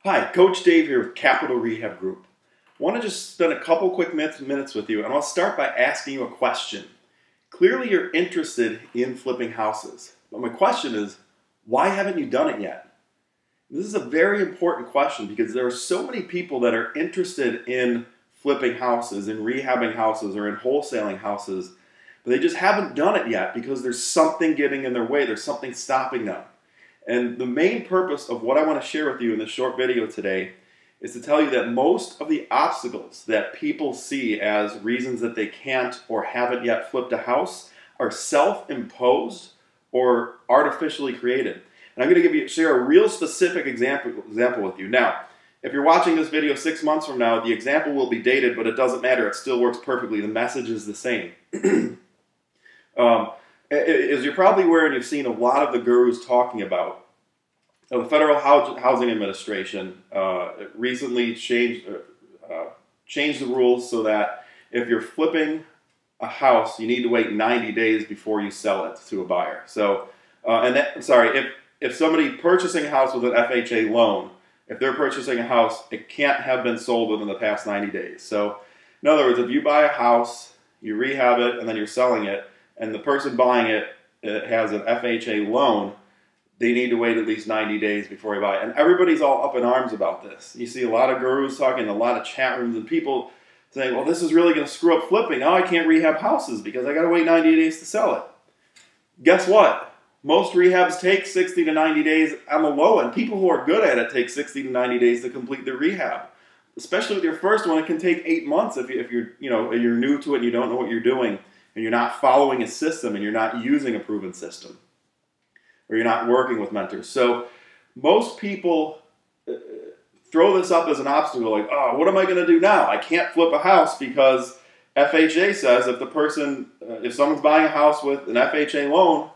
Hi, Coach Dave here with Capital Rehab Group. I want to just spend a couple quick minutes with you, and I'll start by asking you a question. Clearly you're interested in flipping houses, but my question is, why haven't you done it yet? This is a very important question because there are so many people that are interested in flipping houses, in rehabbing houses, or in wholesaling houses, but they just haven't done it yet because there's something getting in their way, there's something stopping them. And the main purpose of what I want to share with you in this short video today is to tell you that most of the obstacles that people see as reasons that they can't or haven't yet flipped a house are self-imposed or artificially created. And I'm going to share a real specific example with you. Now, if you're watching this video 6 months from now, the example will be dated, but it doesn't matter. It still works perfectly. The message is the same. As you're probably aware and you've seen a lot of the gurus talking about, the Federal Housing Administration recently changed the rules so that if you're flipping a house, you need to wait 90 days before you sell it to a buyer. So, if somebody purchasing a house with an FHA loan, if they're purchasing a house, it can't have been sold within the past 90 days. So, in other words, if you buy a house, you rehab it, and then you're selling it, and the person buying it has an FHA loan, they need to wait at least 90 days before they buy it. And everybody's all up in arms about this. You see a lot of gurus talking, a lot of chat rooms, and people saying, well, this is really going to screw up flipping. Now I can't rehab houses because I got to wait 90 days to sell it. Guess what? Most rehabs take 60 to 90 days on the low end. People who are good at it take 60 to 90 days to complete their rehab. Especially with your first one, it can take 8 months if you're new to it and you don't know what you're doing, and you're not following a system, and you're not using a proven system, or you're not working with mentors. So most people throw this up as an obstacle, like, oh, what am I going to do now? I can't flip a house because FHA says if someone's buying a house with an FHA loan,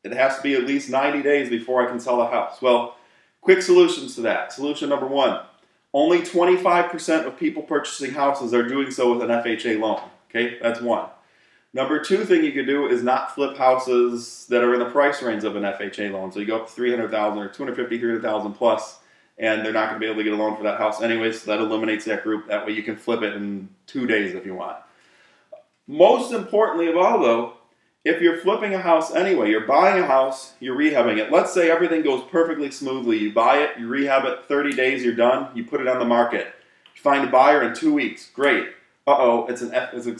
it has to be at least 90 days before I can sell the house. Well, quick solutions to that. Solution number one, only 25% of people purchasing houses are doing so with an FHA loan. Okay, that's one. Number two thing you could do is not flip houses that are in the price range of an FHA loan. So you go up to $300,000 or $250,000, $300,000 plus, and they're not going to be able to get a loan for that house anyway, so that eliminates that group. That way you can flip it in 2 days if you want. Most importantly of all, though, if you're flipping a house anyway, you're buying a house, you're rehabbing it. Let's say everything goes perfectly smoothly. You buy it, you rehab it, 30 days, you're done, you put it on the market. You find a buyer in 2 weeks, great. Uh-oh, it's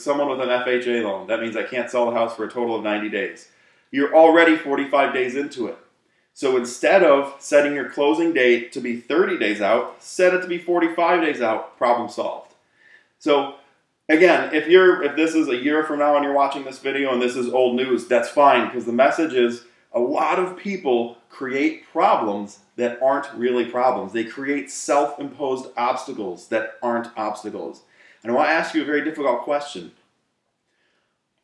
someone with an FHA loan. That means I can't sell the house for a total of 90 days. You're already 45 days into it. So instead of setting your closing date to be 30 days out, set it to be 45 days out, problem solved. So again, if this is a year from now and you're watching this video and this is old news, that's fine, because the message is a lot of people create problems that aren't really problems. They create self-imposed obstacles that aren't obstacles. And I want to ask you a very difficult question.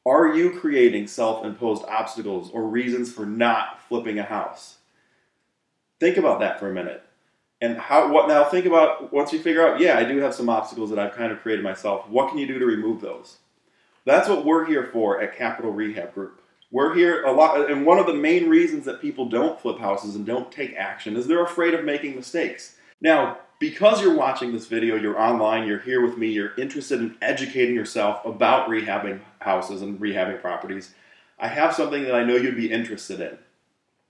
Are you creating self-imposed obstacles or reasons for not flipping a house? Think about that for a minute. And now think about, once you figure out, yeah, I do have some obstacles that I've kind of created myself, what can you do to remove those? That's what we're here for at Capital Rehab Group. We're here a lot, and one of the main reasons that people don't flip houses and don't take action is they're afraid of making mistakes. Now, because you're watching this video, you're online, you're here with me, you're interested in educating yourself about rehabbing houses and rehabbing properties, I have something that I know you'd be interested in.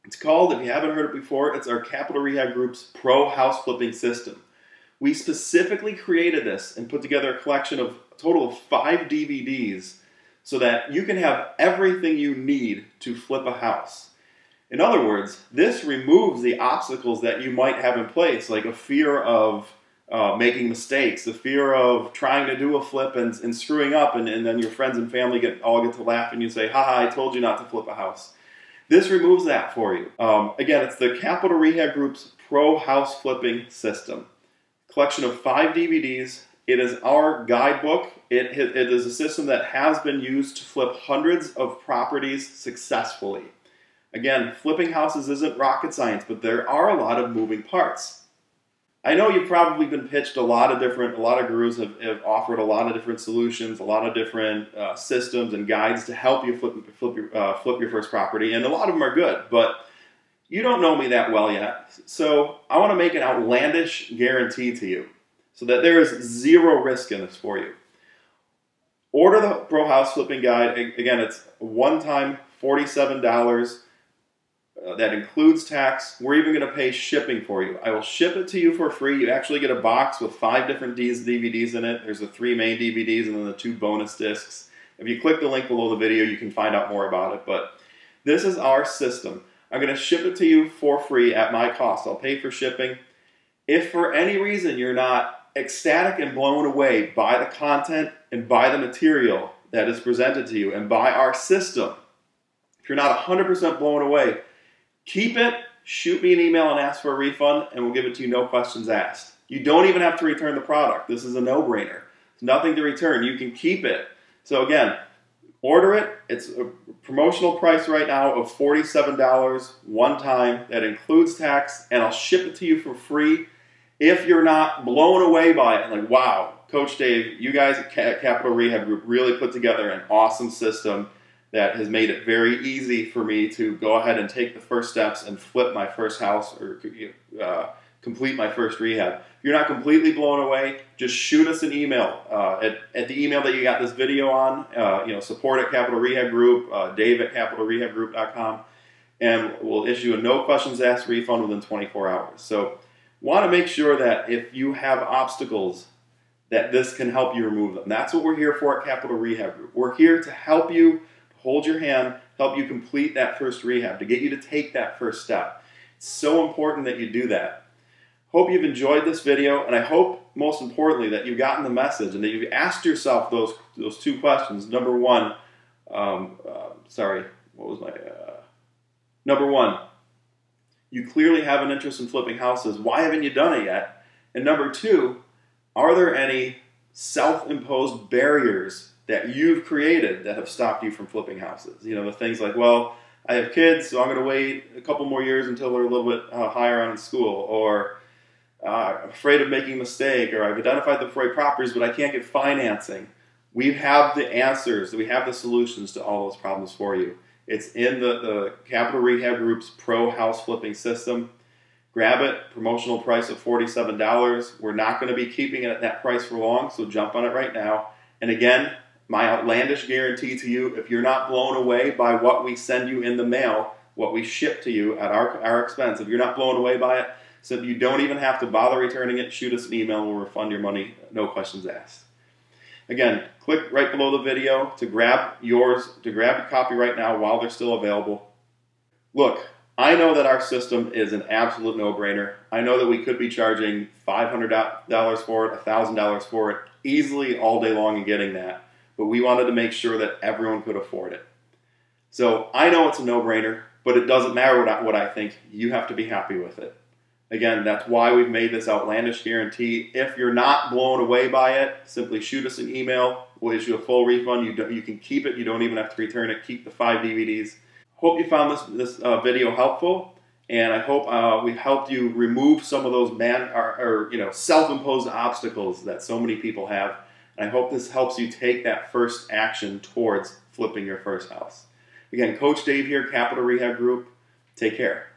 It's called, if you haven't heard it before, it's our Capital Rehab Group's Pro House Flipping System. We specifically created this and put together a collection of a total of 5 DVDs so that you can have everything you need to flip a house. In other words, this removes the obstacles that you might have in place, like a fear of making mistakes, the fear of trying to do a flip and screwing up, and then your friends and family all get to laugh and you say, haha, I told you not to flip a house. This removes that for you. Again, it's the Capital Rehab Group's Pro House Flipping System. Collection of 5 DVDs. It is our guidebook. It is a system that has been used to flip hundreds of properties successfully. Again, flipping houses isn't rocket science, but there are a lot of moving parts. I know you've probably been pitched a lot of gurus have offered a lot of different solutions, a lot of different systems and guides to help you flip your first property, and a lot of them are good, but You don't know me that well yet, so I want to make an outlandish guarantee to you so that there is zero risk in this for you. Order the Pro House Flipping Guide. Again, it's one-time $47. That includes tax. We're even going to pay shipping for you. I will ship it to you for free. You actually get a box with 5 different DVDs in it. There's the 3 main DVDs and then the 2 bonus discs. If you click the link below the video, you can find out more about it. But this is our system. I'm going to ship it to you for free at my cost. I'll pay for shipping. If for any reason you're not ecstatic and blown away by the content and by the material that is presented to you and by our system, if you're not 100% blown away, keep it, shoot me an email and ask for a refund, and we'll give it to you no questions asked. You don't even have to return the product. This is a no-brainer. There's nothing to return. You can keep it. So again, order it. It's a promotional price right now of $47 one time. That includes tax, and I'll ship it to you for free. If you're not blown away by it, like, wow, Coach Dave, you guys at Capital Rehab Group really put together an awesome system that has made it very easy for me to go ahead and take the first steps and flip my first house or complete my first rehab. If you're not completely blown away, just shoot us an email at the email that you got this video on, support at Capital Rehab Group, Dave at capitalrehabgroup.com, and we'll issue a no questions asked refund within 24 hours. So want to make sure that if you have obstacles, that this can help you remove them. That's what we're here for at Capital Rehab Group. We're here to help you, hold your hand, help you complete that first rehab, to get you to take that first step. It's so important that you do that. Hope you've enjoyed this video, and I hope, most importantly, that you've gotten the message and that you've asked yourself those 2 questions. Number one, number one, you clearly have an interest in flipping houses. Why haven't you done it yet? And number 2, are there any self-imposed barriers that you've created that have stopped you from flipping houses? You know, the things like, well, I have kids, so I'm going to wait a couple more years until they're a little bit higher on in school, or I'm afraid of making a mistake, or I've identified the right properties, but I can't get financing. We have the answers, we have the solutions to all those problems for you. It's in the Capital Rehab Group's Pro House Flipping System. Grab it, promotional price of $47. We're not going to be keeping it at that price for long, so jump on it right now. And again, my outlandish guarantee to you, if you're not blown away by what we send you in the mail, what we ship to you at our expense, if you're not blown away by it, so you don't even have to bother returning it, shoot us an email, we'll refund your money, no questions asked. Again, click right below the video to grab your copy right now while they're still available. Look, I know that our system is an absolute no-brainer. I know that we could be charging $500 for it, $1,000 for it, easily all day long and getting that. But we wanted to make sure that everyone could afford it. So I know it's a no-brainer, but it doesn't matter what I think. You have to be happy with it. Again, that's why we've made this outlandish guarantee. If you're not blown away by it, simply shoot us an email. We'll issue a full refund. You can keep it. You don't even have to return it. Keep the 5 DVDs. Hope you found this video helpful, and I hope we've helped you remove some of those self-imposed obstacles that so many people have. And I hope this helps you take that first action towards flipping your first house. Again, Coach Dave here, Capital Rehab Group. Take care.